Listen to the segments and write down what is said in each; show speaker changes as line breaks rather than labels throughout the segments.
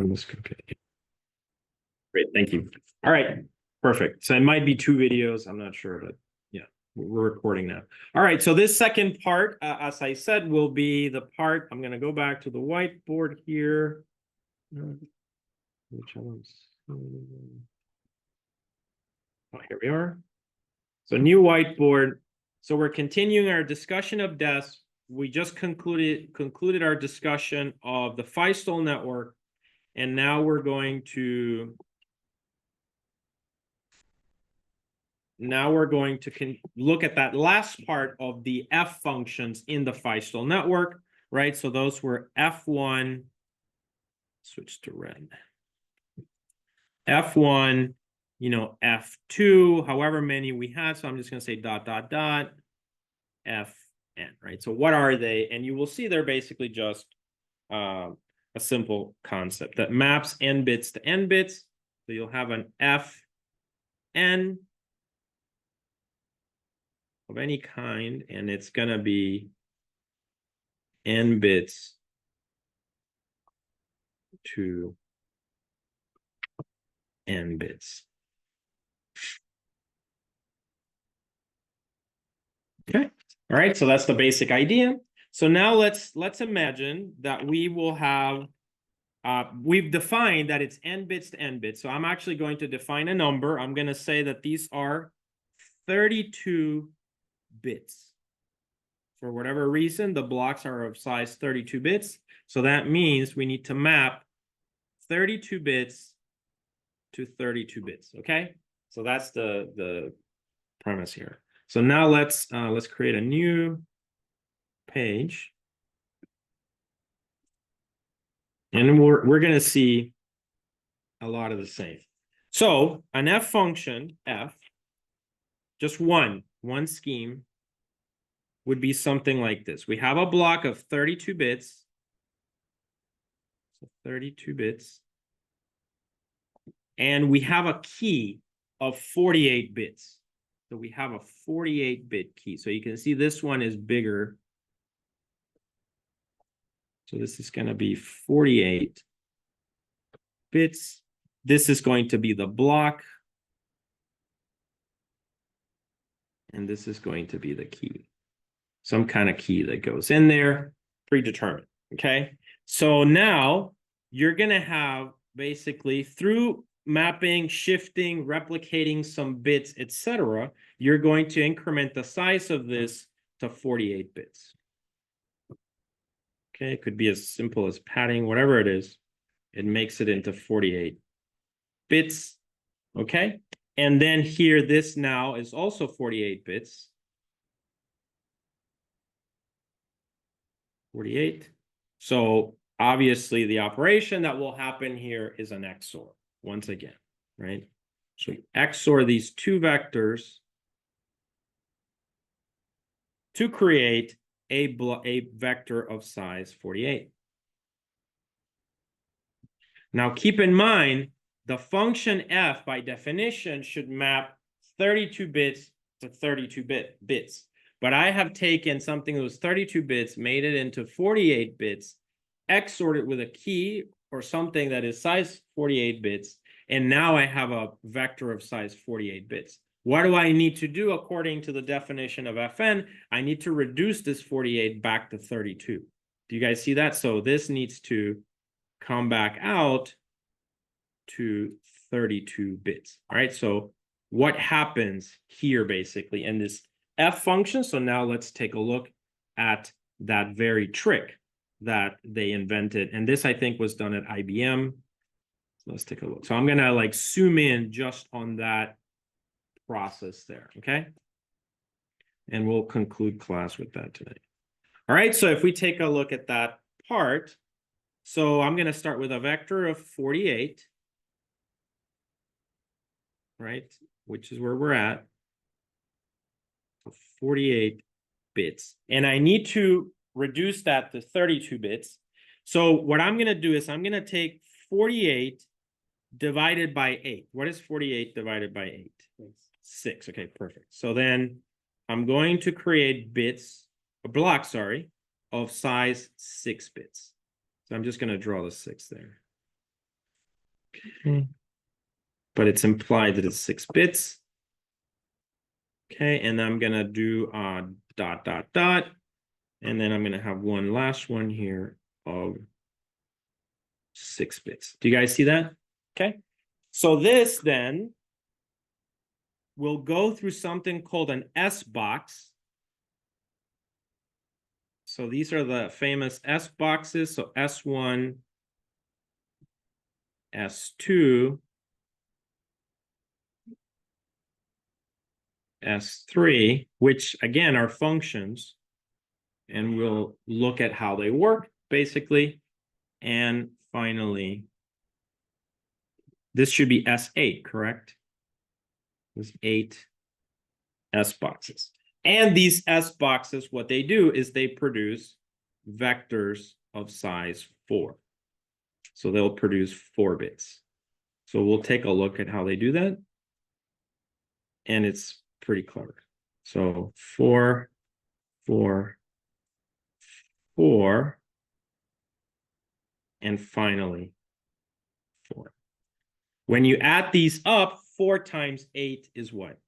from this computer. Great, thank you. All right, perfect. So it might be 2 videos. I'm not sure, but yeah, we're recording now. All right, so this second part, as I said, will be the part. I'm going to go back to the whiteboard here. Which ones? Oh, here we are. So new whiteboard. So we're continuing our discussion of DES. We just concluded our discussion of the Feistel network, and now we're going to look at that last part of the F functions in the Feistel network, right? So those were F1, switch to red. F1, you know, F2, however many we had. So I'm just going to say ... Fn, right? So what are they? And you will see they're basically just a simple concept that maps n bits to n bits. So you'll have an Fn of any kind, and it's going to be n bits to n bits. Okay. All right. So that's the basic idea. So now let's imagine that we will have, we've defined that it's n bits to n bits. So I'm actually going to define a number. I'm going to say that these are 32 bits. For whatever reason, the blocks are of size 32 bits. So that means we need to map 32 bits to 32 bits. Okay. So that's the premise here. So now let's create a new page, and we're going to see a lot of the same. So an F function, F, just one scheme would be something like this. We have a block of 32 bits. So 32 bits. And we have a key of 48 bits. So we have a 48-bit key. So you can see this one is bigger. So this is going to be 48 bits. This is going to be the block. And this is going to be the key. Some kind of key that goes in there, predetermined. Okay. So now you're going to have basically through mapping, shifting, replicating some bits, etc., you're going to increment the size of this to 48 bits. Okay, it could be as simple as padding, whatever it is. It makes it into 48 bits. Okay, and then here, this now is also 48 bits. 48. So obviously the operation that will happen here is an XOR once again, right? So XOR these two vectors to create a vector of size 48. Now keep in mind, the function f by definition should map 32 bits to 32 bits. But I have taken something that was 32 bits, made it into 48 bits, XORed it with a key or something that is size 48 bits, and now I have a vector of size 48 bits. What do I need to do according to the definition of Fn? I need to reduce this 48 back to 32. Do you guys see that? So this needs to come back out to 32 bits. All right, so what happens here basically in this F function? So now let's take a look at that very trick that they invented. And this, I think, was done at IBM. So let's take a look. So I'm going to like zoom in just on that process there, okay? And we'll conclude class with that today. All right, so if we take a look at that part, so I'm going to start with a vector of 48, right, which is where we're at, 48 bits. And I need to reduce that to 32 bits. So what I'm going to do is I'm going to take 48 divided by 8. What is 48 divided by 8? 6. Okay, perfect. So then I'm going to create bits, a block, sorry, of size 6 bits. So I'm just going to draw the 6 there. Okay. But it's implied that it's 6 bits. Okay, and I'm gonna do dot, dot, dot. And then I'm gonna have one last one here of 6 bits. Do you guys see that? Okay. So this then will go through something called an S box. So these are the famous S boxes. So S1, S2, S3, which again are functions. And we'll look at how they work, basically. And finally, this should be S8, correct? There's 8 S boxes. And these S boxes, what they do is they produce vectors of size 4. So they'll produce 4 bits. So we'll take a look at how they do that. And it's pretty clever. So 4, 4, 4, and finally 4. When you add these up, 4 times 8 is what?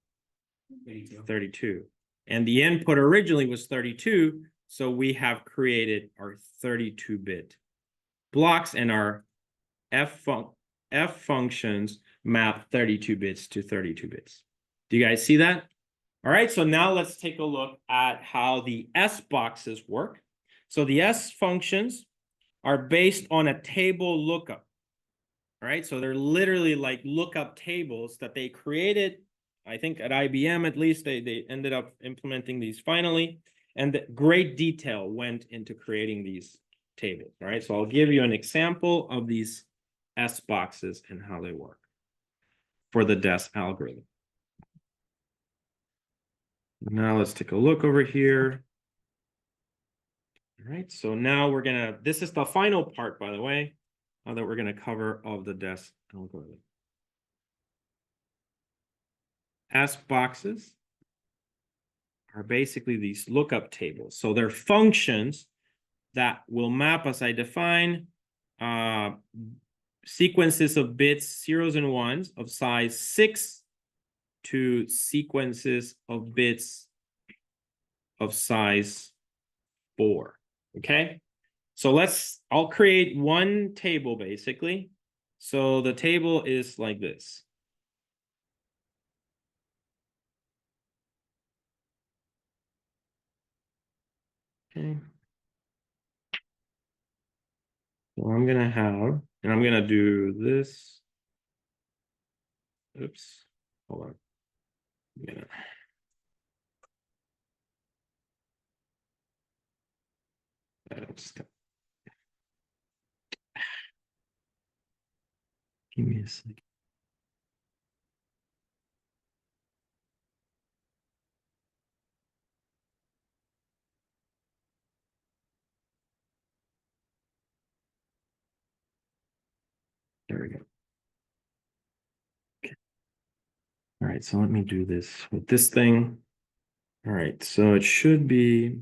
32. And the input originally was 32. So we have created our 32-bit blocks, and our F functions map 32 bits to 32 bits. Do you guys see that? All right, so now let's take a look at how the S boxes work. So the S functions are based on a table lookup. All right, so they're literally like lookup tables that they created. I think at IBM, at least, they ended up implementing these finally. And great detail went into creating these tables. All right, so I'll give you an example of these S boxes and how they work for the DES algorithm. Now let's take a look over here. All right, so now we're gonna, this is the final part, by the way, that we're gonna cover of the DES algorithm. S boxes are basically these lookup tables. So they're functions that will map, as I define, sequences of bits, zeros and ones of size 6 to sequences of bits of size 4. Okay, so I'll create one table basically. So the table is like this. Okay. So I'm gonna have, and I'm gonna do this. Oops, hold on. I'm gonna, give me a second. There we go. Okay. All right, so let me do this with this thing. All right, so it should be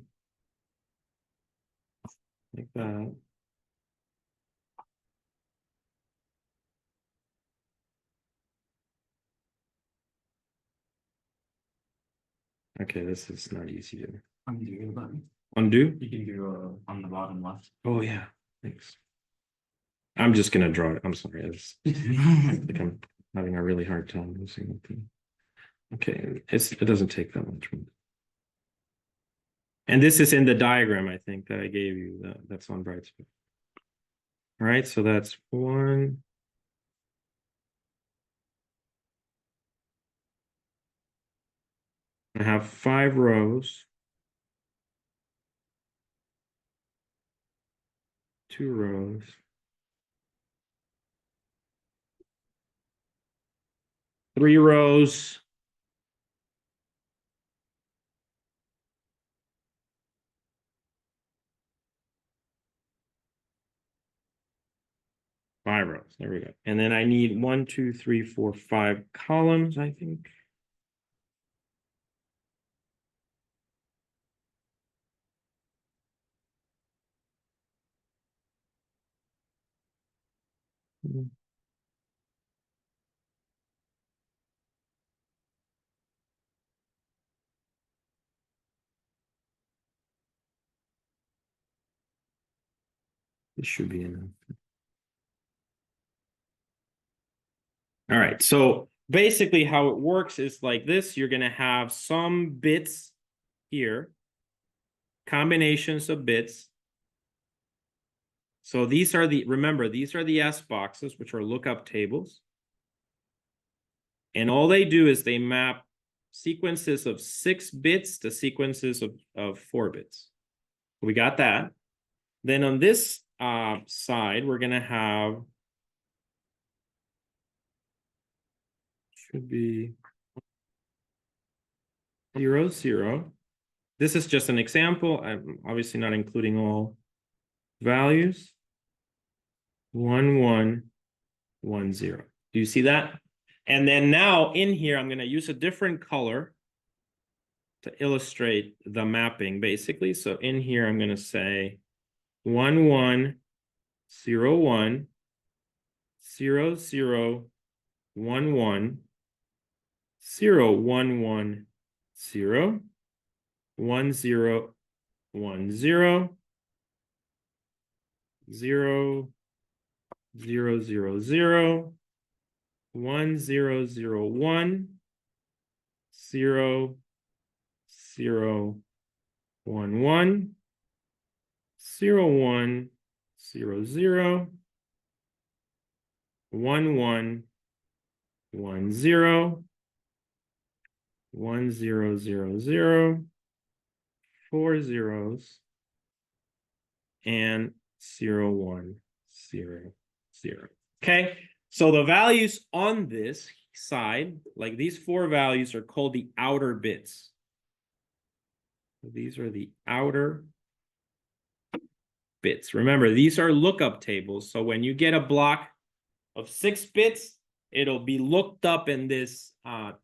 like that. Okay, this is not easy to
Undo the button.
undo.
You can do on the bottom left.
Oh yeah, thanks. I'm just gonna draw it. I'm sorry. I think I'm having a really hard time using it. Okay, it doesn't take that much. And this is in the diagram, I think, that I gave you. That's on Brightspeed. All right, so that's 1. I have 5 rows, 2 rows, 3 rows, 5 rows. There we go. And then I need 1, 2, 3, 4, 5 columns, I think. This should be enough. All right, so basically how it works is like this. You're gonna have some bits here, combinations of bits. So these are the, remember, these are the S boxes, which are lookup tables. And all they do is they map sequences of 6 bits to sequences of 4 bits. We got that. Then on this side, we're gonna have, should be 0, 0. This is just an example. I'm obviously not including all values. 1, 1, 1, 0. Do you see that? And then now in here, I'm going to use a different color to illustrate the mapping, basically. So in here, I'm going to say 1, 1, 0, 1, 0, 0, 1, 1, 0, 1, 1, 0, 1, 0, 1, 0, 0, 0, 0, 0, 1, 0, 0, 1, 0, 0, 1, 1, 0, 1, 0, 0, 1, 1, 1, 0, 1, 0, 0, 0, 4 zeros, and 0, 1, 0, 0. Okay, so the values on this side, like these 4 values, are called the outer bits. These are the outer bits. Remember, these are lookup tables. So when you get a block of 6 bits, it'll be looked up in this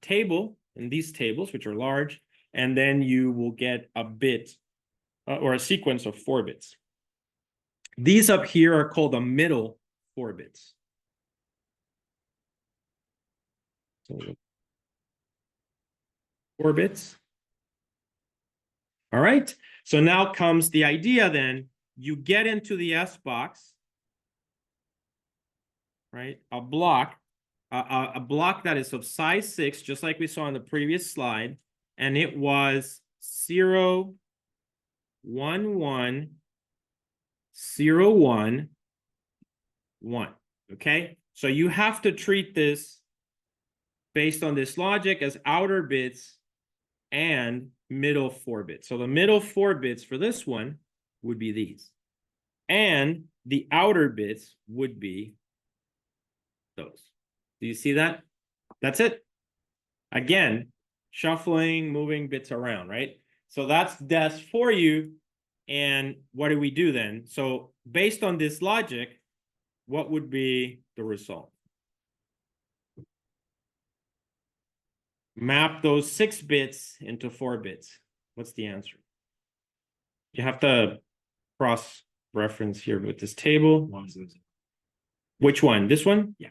table, in these tables, which are large, and then you will get a bit or a sequence of 4 bits. These up here are called the middle 4 bits. So 4 bits. All right. So now comes the idea then. You get into the S box, right? A block that is of size 6, just like we saw in the previous slide. And it was 0, 1, 1, 0, 1, 1. Okay. So you have to treat this based on this logic as outer bits and middle 4 bits. So the middle 4 bits for this one would be these. And the outer bits would be those. Do you see that? That's it. Again, shuffling, moving bits around, right? So that's DES for you. And what do we do then? So based on this logic, what would be the result? Map those 6 bits into 4 bits. What's the answer? You have to cross-reference here with this table.
1, 0, 0.
Which one? This one?
Yeah.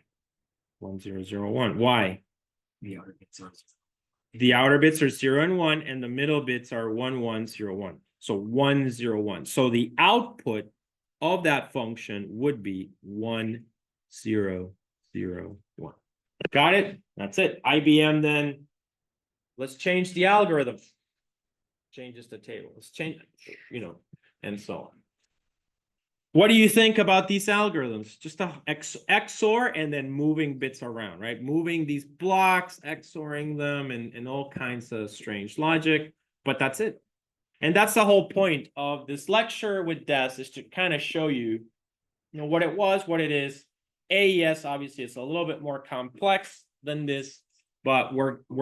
1, 0, 0, 1. Why?
The outer bits are
The outer bits are 0 and 1, and the middle bits are 1, 1, 0, 1. So 1, 0, 1. So the output of that function would be 1, 0, 0, 1. Got it? That's it. IBM then. Let's change the algorithm. Changes the table. Let's change, and so on. What do you think about these algorithms? Just a XOR and then moving bits around, right? Moving these blocks, XORing them, and all kinds of strange logic. But that's it. And that's the whole point of this lecture with DES, is to kind of show you, what it was, what it is. AES obviously is a little bit more complex than this, but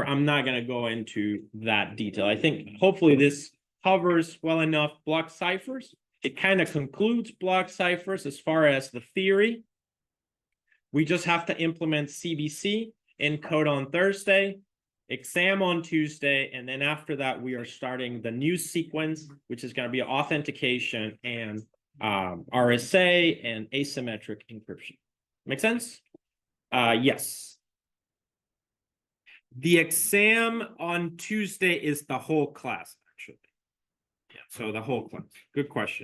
I'm not going to go into that detail. I think hopefully this covers well enough block ciphers. It kind of concludes block ciphers as far as the theory. We just have to implement CBC in code on Thursday, exam on Tuesday, and then after that, we are starting the new sequence, which is going to be authentication and RSA and asymmetric encryption. Make sense? Yes. The exam on Tuesday is the whole class, actually. Yeah, so the whole class. Good question.